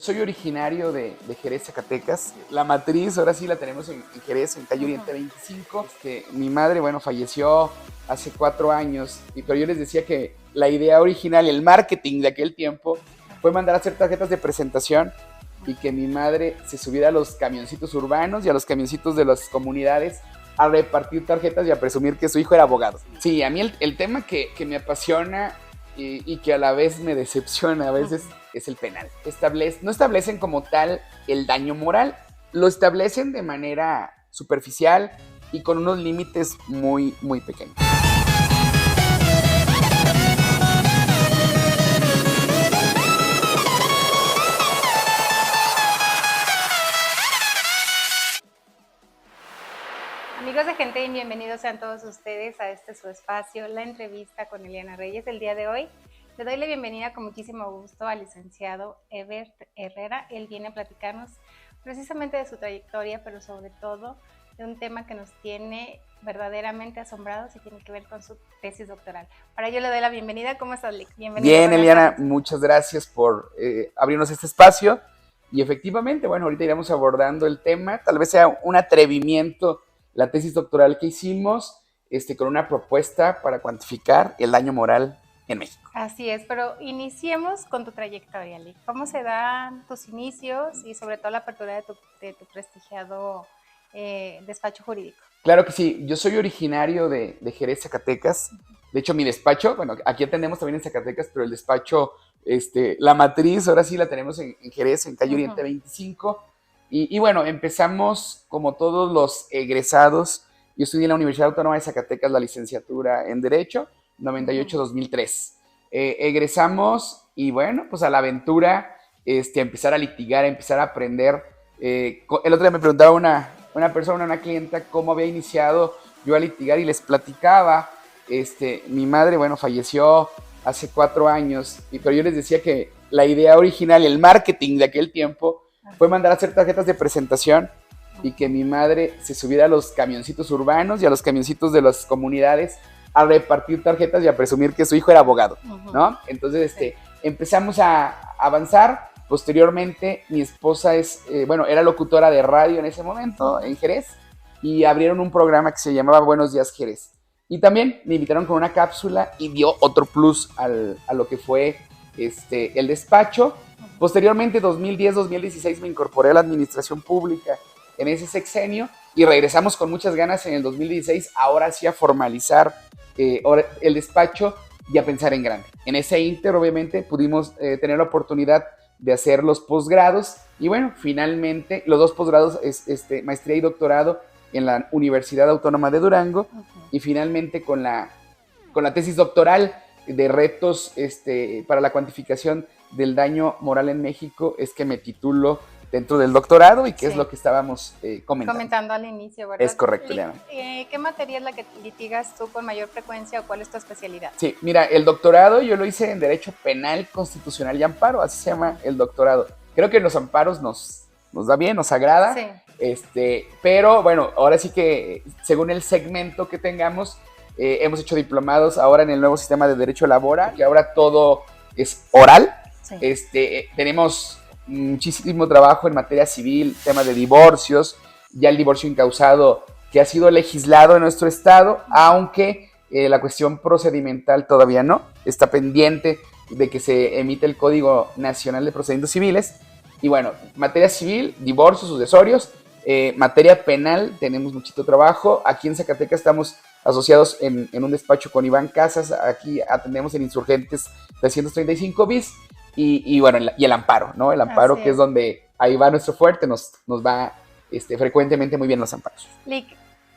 Soy originario de Jerez, Zacatecas. La matriz ahora sí la tenemos en Jerez, en calle Oriente 25. Mi madre, bueno, falleció hace 4 años, pero yo les decía que la idea original, el marketing de aquel tiempo, fue mandar a hacer tarjetas de presentación y que mi madre se subiera a los camioncitos urbanos y a los camioncitos de las comunidades a repartir tarjetas y a presumir que su hijo era abogado. Sí, a mí el tema que me apasiona y que a la vez me decepciona a veces es el penal. No establecen como tal el daño moral, lo establecen de manera superficial y con unos límites muy, muy pequeños. Amigos de Gente, bienvenidos sean todos ustedes a este su espacio, la entrevista con Eliana Reyes. El día de hoy le doy la bienvenida con muchísimo gusto al licenciado Ebert Herrera. Él viene a platicarnos precisamente de su trayectoria, pero sobre todo de un tema que nos tiene verdaderamente asombrados y tiene que ver con su tesis doctoral. Para ello le doy la bienvenida. ¿Cómo estás, Lick? Bienvenido. Bien, Eliana, muchas gracias por abrirnos este espacio. Y efectivamente, bueno, ahorita iremos abordando el tema. Tal vez sea un atrevimiento la tesis doctoral que hicimos con una propuesta para cuantificar el daño moral en México. Así es, pero iniciemos con tu trayectoria, Lick. ¿Cómo se dan tus inicios y sobre todo la apertura de tu prestigiado despacho jurídico? Claro que sí, yo soy originario de Jerez, Zacatecas. De hecho, mi despacho, bueno, aquí atendemos también en Zacatecas, pero el despacho, la matriz, ahora sí la tenemos en Jerez, en calle Oriente 25. Y bueno, empezamos como todos los egresados. Yo estudié en la Universidad Autónoma de Zacatecas la licenciatura en Derecho, 98-2003. Egresamos y bueno, pues a la aventura, empezar a litigar, empezar a aprender. El otro día me preguntaba una persona, una clienta, cómo había iniciado yo a litigar y les platicaba. Mi madre, bueno, falleció hace 4 años, pero yo les decía que la idea original, el marketing de aquel tiempo, fue mandar a hacer tarjetas de presentación y que mi madre se subiera a los camioncitos urbanos y a los camioncitos de las comunidades a repartir tarjetas y a presumir que su hijo era abogado, ¿no? Entonces, empezamos a avanzar. Posteriormente, mi esposa era locutora de radio en ese momento, en Jerez, y abrieron un programa que se llamaba Buenos Días Jerez. Y también me invitaron con una cápsula y dio otro plus a lo que fue el despacho. Posteriormente, 2010-2016, me incorporé a la administración pública en ese sexenio y regresamos con muchas ganas en el 2016, ahora sí a formalizar el despacho y a pensar en grande. En ese ínter, obviamente, pudimos tener la oportunidad de hacer los posgrados y bueno, finalmente los 2 posgrados es maestría y doctorado en la Universidad Autónoma de Durango y finalmente con la tesis doctoral de retos para la cuantificación del daño moral en México es que me titulo dentro del doctorado y que es lo que estábamos comentando al inicio, ¿verdad? Es correcto, Eliana. ¿Qué materia es la que litigas tú con mayor frecuencia o cuál es tu especialidad? Sí, mira, el doctorado yo lo hice en Derecho Penal, Constitucional y Amparo, así se llama el doctorado. Creo que los amparos nos da bien, nos agrada, pero bueno, ahora sí que según el segmento que tengamos, hemos hecho diplomados ahora en el nuevo sistema de Derecho Laboral, que ahora todo es oral. Tenemos muchísimo trabajo en materia civil, tema de divorcios, ya el divorcio incausado que ha sido legislado en nuestro estado, aunque la cuestión procedimental todavía no, está pendiente de que se emite el Código Nacional de Procedimientos Civiles. Y bueno, materia civil, divorcios, sucesorios, materia penal, tenemos muchito trabajo. Aquí en Zacatecas estamos asociados en un despacho con Iván Casas, aquí atendemos en Insurgentes 335 bis. Y bueno, y el amparo, ¿no? El amparo que es donde ahí va nuestro fuerte, nos va frecuentemente muy bien los amparos. Lick,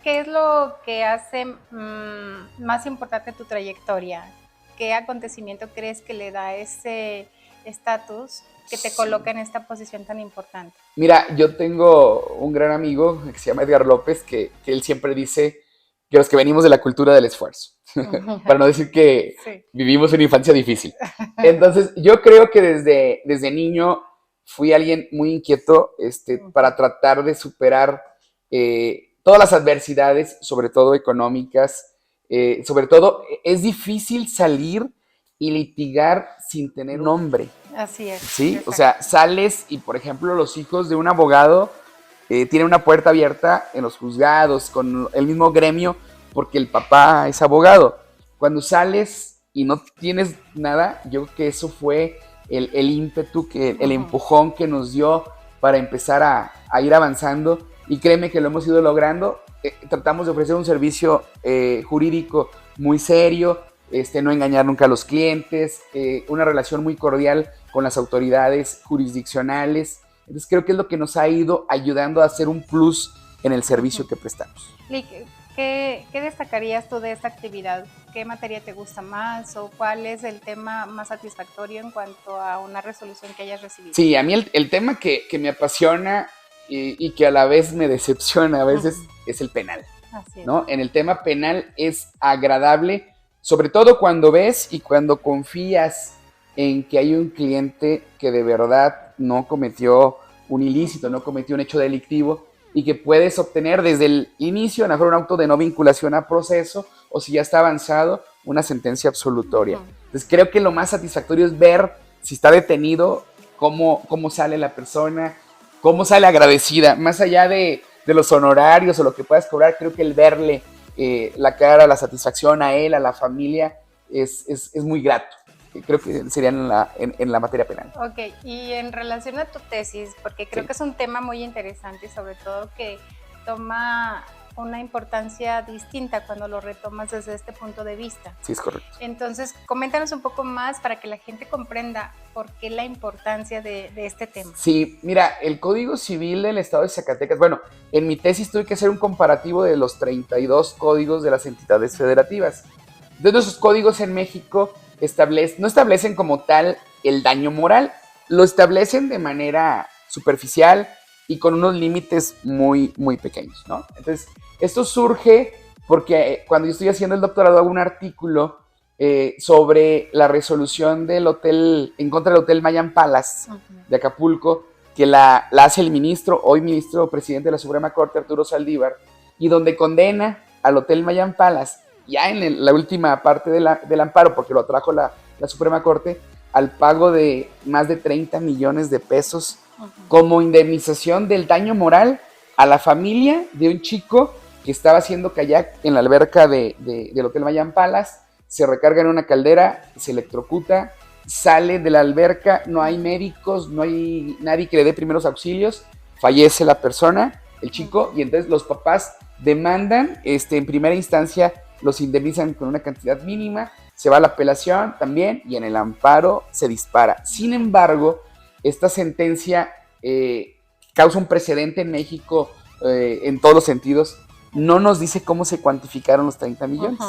¿qué es lo que hace más importante tu trayectoria? ¿Qué acontecimiento crees que le da ese estatus que te coloca en esta posición tan importante? Mira, yo tengo un gran amigo que se llama Edgar López, que él siempre dice que los que venimos de la cultura del esfuerzo, para no decir que vivimos una infancia difícil. Entonces, yo creo que desde niño fui alguien muy inquieto para tratar de superar todas las adversidades, sobre todo económicas. Sobre todo, es difícil salir y litigar sin tener nombre. Así es. ¿Sí? Exacto. O sea, sales y, por ejemplo, los hijos de un abogado tienen una puerta abierta en los juzgados con el mismo gremio porque el papá es abogado. Cuando sales y no tienes nada, yo creo que eso fue el ímpetu, el empujón que nos dio para empezar a ir avanzando, y créeme que lo hemos ido logrando. Tratamos de ofrecer un servicio jurídico muy serio, no engañar nunca a los clientes, una relación muy cordial con las autoridades jurisdiccionales. Entonces creo que es lo que nos ha ido ayudando a hacer un plus en el servicio que prestamos. ¿Qué destacarías tú de esta actividad? ¿Qué materia te gusta más o cuál es el tema más satisfactorio en cuanto a una resolución que hayas recibido? Sí, a mí el tema que me apasiona y que a la vez me decepciona a veces es el penal. Así es. ¿No? En el tema penal es agradable, sobre todo cuando ves y cuando confías en que hay un cliente que de verdad no cometió un ilícito, no cometió un hecho delictivo, y que puedes obtener desde el inicio, a lo mejor un auto de no vinculación a proceso, o si ya está avanzado, una sentencia absolutoria. Entonces creo que lo más satisfactorio es ver si está detenido, cómo sale la persona, cómo sale agradecida, más allá de los honorarios o lo que puedas cobrar. Creo que el verle la cara, la satisfacción a él, a la familia, es muy grato. Creo que sería en la materia penal. Ok, y en relación a tu tesis, porque creo que es un tema muy interesante y sobre todo que toma una importancia distinta cuando lo retomas desde este punto de vista. Sí, es correcto. Entonces, coméntanos un poco más para que la gente comprenda por qué la importancia de este tema. Sí, mira, el Código Civil del Estado de Zacatecas, bueno, en mi tesis tuve que hacer un comparativo de los 32 códigos de las entidades federativas. De esos códigos en México no establecen como tal el daño moral, lo establecen de manera superficial y con unos límites muy, muy pequeños, ¿no? Entonces, esto surge porque cuando yo estoy haciendo el doctorado hago un artículo sobre la resolución del hotel, en contra del Hotel Mayan Palace de Acapulco, que la hace el ministro, hoy ministro presidente de la Suprema Corte, Arturo Saldívar, y donde condena al Hotel Mayan Palace, ya en la última parte del amparo, porque lo atrajo la Suprema Corte, al pago de más de 30 millones de pesos como indemnización del daño moral a la familia de un chico que estaba haciendo kayak en la alberca del Hotel Mayan Palace, se recarga en una caldera, se electrocuta, sale de la alberca, no hay médicos, no hay nadie que le dé primeros auxilios, fallece la persona, el chico, y entonces los papás demandan, en primera instancia los indemnizan con una cantidad mínima, se va a la apelación también y en el amparo se dispara. Sin embargo, esta sentencia causa un precedente en México en todos los sentidos. No nos dice cómo se cuantificaron los 30 millones.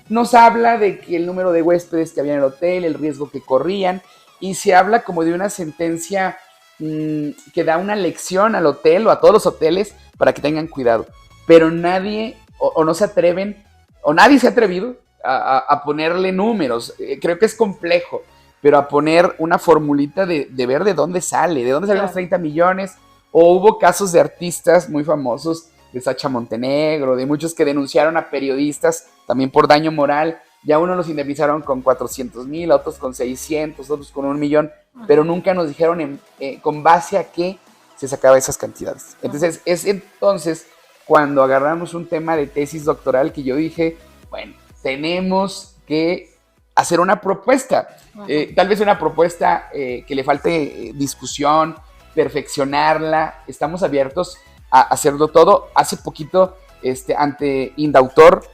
Nos habla de que el número de huéspedes que había en el hotel, el riesgo que corrían, y se habla como de una sentencia que da una lección al hotel o a todos los hoteles para que tengan cuidado. Pero nadie o no se atreven, o nadie se ha atrevido a ponerle números. Creo que es complejo, pero a poner una formulita de ver de dónde salen los 30 millones. O hubo casos de artistas muy famosos, de Sacha Montenegro, de muchos que denunciaron a periodistas también por daño moral. Ya unos los indemnizaron con 400,000, otros con 600, otros con 1,000,000, pero nunca nos dijeron con base a qué se sacaba esas cantidades. Entonces, es entonces cuando agarramos un tema de tesis doctoral que yo dije, bueno, tenemos que hacer una propuesta, tal vez una propuesta que le falte discusión, perfeccionarla. Estamos abiertos a hacerlo todo. Hace poquito, ante Indautor,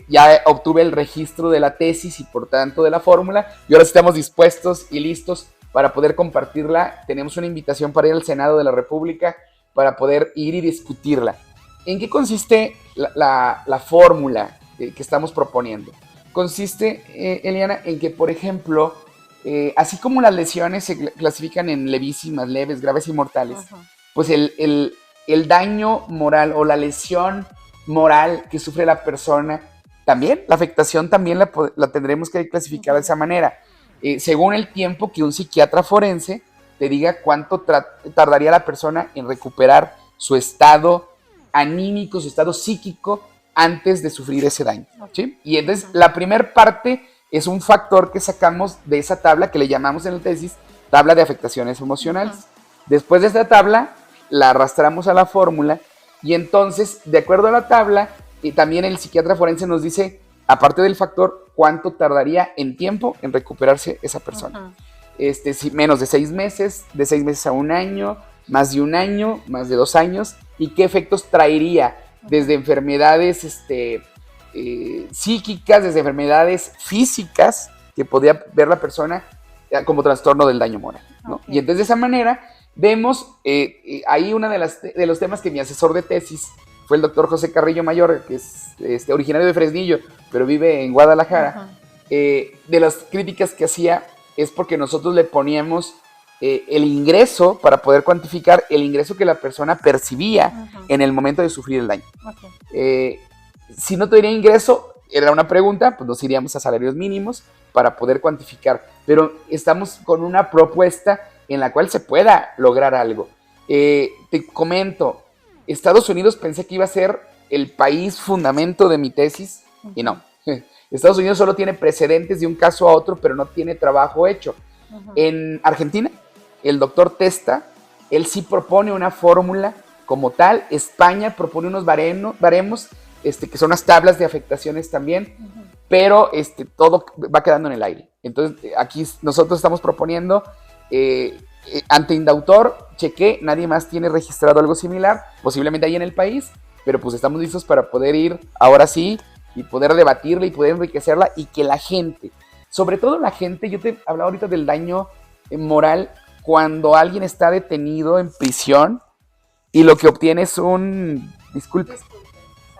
ya obtuve el registro de la tesis y por tanto de la fórmula, y ahora estamos dispuestos y listos para poder compartirla. Tenemos una invitación para ir al Senado de la República para poder ir y discutirla. ¿En qué consiste la fórmula que estamos proponiendo? Consiste, Eliana, en que, por ejemplo, así como las lesiones se clasifican en levísimas, leves, graves y mortales, pues el daño moral o la lesión moral que sufre la persona, también, la afectación también la tendremos que clasificar de esa manera, según el tiempo que un psiquiatra forense te diga cuánto tardaría la persona en recuperar su estado anímico, su estado psíquico antes de sufrir ese daño, ¿sí? Y entonces la primera parte es un factor que sacamos de esa tabla que le llamamos en la tesis tabla de afectaciones emocionales. Después de esta tabla, la arrastramos a la fórmula y entonces, de acuerdo a la tabla, y también el psiquiatra forense nos dice, aparte del factor, cuánto tardaría en tiempo en recuperarse esa persona. Si menos de 6 meses, de 6 meses a 1 año, más de 1 año, más de 2 años, y qué efectos traería desde enfermedades psíquicas, desde enfermedades físicas que podría ver la persona como trastorno del daño moral, ¿no? Y entonces de esa manera vemos, ahí uno de los temas que mi asesor de tesis fue el doctor José Carrillo Mayor, que es originario de Fresnillo, pero vive en Guadalajara. De las críticas que hacía es porque nosotros le poníamos el ingreso, para poder cuantificar el ingreso que la persona percibía en el momento de sufrir el daño. Si no tuviera ingreso, era una pregunta, pues nos iríamos a salarios mínimos para poder cuantificar, pero estamos con una propuesta en la cual se pueda lograr algo. Te comento, Estados Unidos pensé que iba a ser el país fundamento de mi tesis, y no. Estados Unidos solo tiene precedentes de un caso a otro, pero no tiene trabajo hecho. En Argentina, el doctor Testa, él sí propone una fórmula como tal. España propone unos baremos, que son unas tablas de afectaciones también, pero todo va quedando en el aire. Entonces, aquí nosotros estamos proponiendo, ante Indautor, chequé, nadie más tiene registrado algo similar, posiblemente ahí en el país, pero pues estamos listos para poder ir ahora sí y poder debatirla y poder enriquecerla, y que la gente, sobre todo la gente, yo te hablaba ahorita del daño moral, cuando alguien está detenido en prisión y lo que obtiene es un disculpe,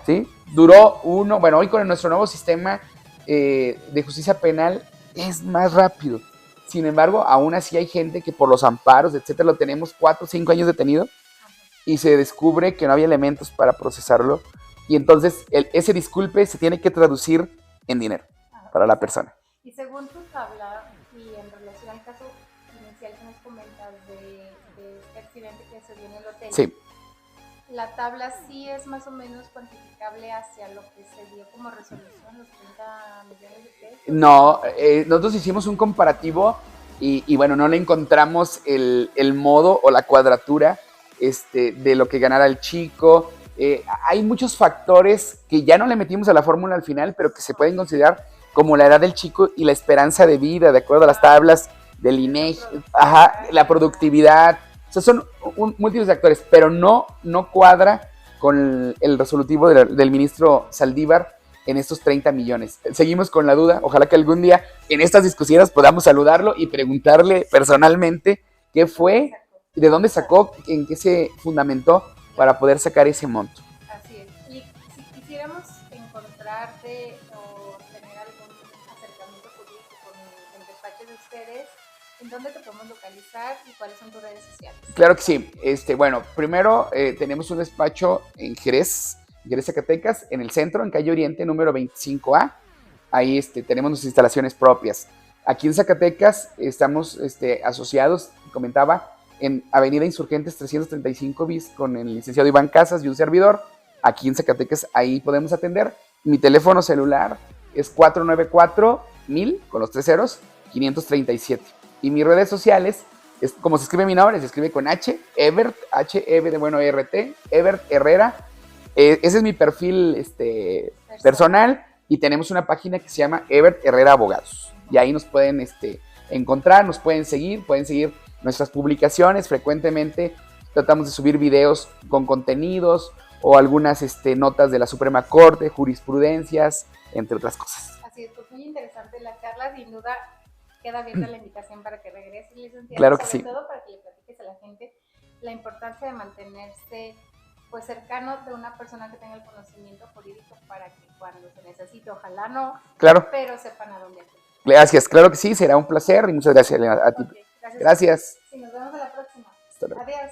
¿sí? Duró hoy con nuestro nuevo sistema de justicia penal es más rápido. Sin embargo, aún así hay gente que por los amparos, etcétera, lo tenemos 4 o 5 años detenido y se descubre que no había elementos para procesarlo, y entonces ese disculpe se tiene que traducir en dinero para la persona. Y según tu tabla, y en relación al caso inicial que nos comentas de este accidente que se dio en el hotel, sí, la tabla sí es más o menos cuantificable hacia lo que se dio como resolución, los 30 millones de pesos. No, nosotros hicimos un comparativo y bueno, no le encontramos el modo o la cuadratura de lo que ganara el chico. Hay muchos factores que ya no le metimos a la fórmula al final, pero que se pueden considerar como la edad del chico y la esperanza de vida, de acuerdo a las tablas del INEGI, la productividad. O sea, son múltiples factores, pero no cuadra con el resolutivo del ministro Saldívar en estos 30 millones. Seguimos con la duda, ojalá que algún día en estas discusiones podamos saludarlo y preguntarle personalmente qué fue, de dónde sacó, en qué se fundamentó para poder sacar ese monto. Así es. Y si quisiéramos encontrarte o tener algún acercamiento político con el despacho de ustedes, ¿en dónde te podemos localizar y cuáles son tus redes sociales? Claro que sí. Bueno, primero tenemos un despacho en Jerez, Zacatecas, en el centro, en calle Oriente, número 25A. Ahí tenemos nuestras instalaciones propias. Aquí en Zacatecas estamos asociados, comentaba, en Avenida Insurgentes 335 bis con el licenciado Iván Casas y un servidor. Aquí en Zacatecas, ahí podemos atender. Mi teléfono celular es 494-1000, con los 3 ceros, 537. Y mis redes sociales, es como se escribe mi nombre, se escribe con H, Evert, H-E-V de bueno, R-T, Evert Herrera. Ese es mi perfil personal, y tenemos una página que se llama Evert Herrera Abogados. Y ahí nos pueden encontrar, nos pueden seguir nuestras publicaciones. Frecuentemente tratamos de subir videos con contenidos o algunas notas de la Suprema Corte, jurisprudencias, entre otras cosas. Así es, pues muy interesante la charla, sin duda queda abierta la invitación para que regrese, licenciado. Claro que sobre sí. todo para que le platiques a la gente la importancia de mantenerse pues cercano de una persona que tenga el conocimiento jurídico, para que cuando se necesite, ojalá no, claro, pero sepan a dónde acudir. Gracias, claro que sí, será un placer y muchas gracias a ti. Okay, Gracias. Sí, nos vemos a la próxima. Hasta luego. Adiós.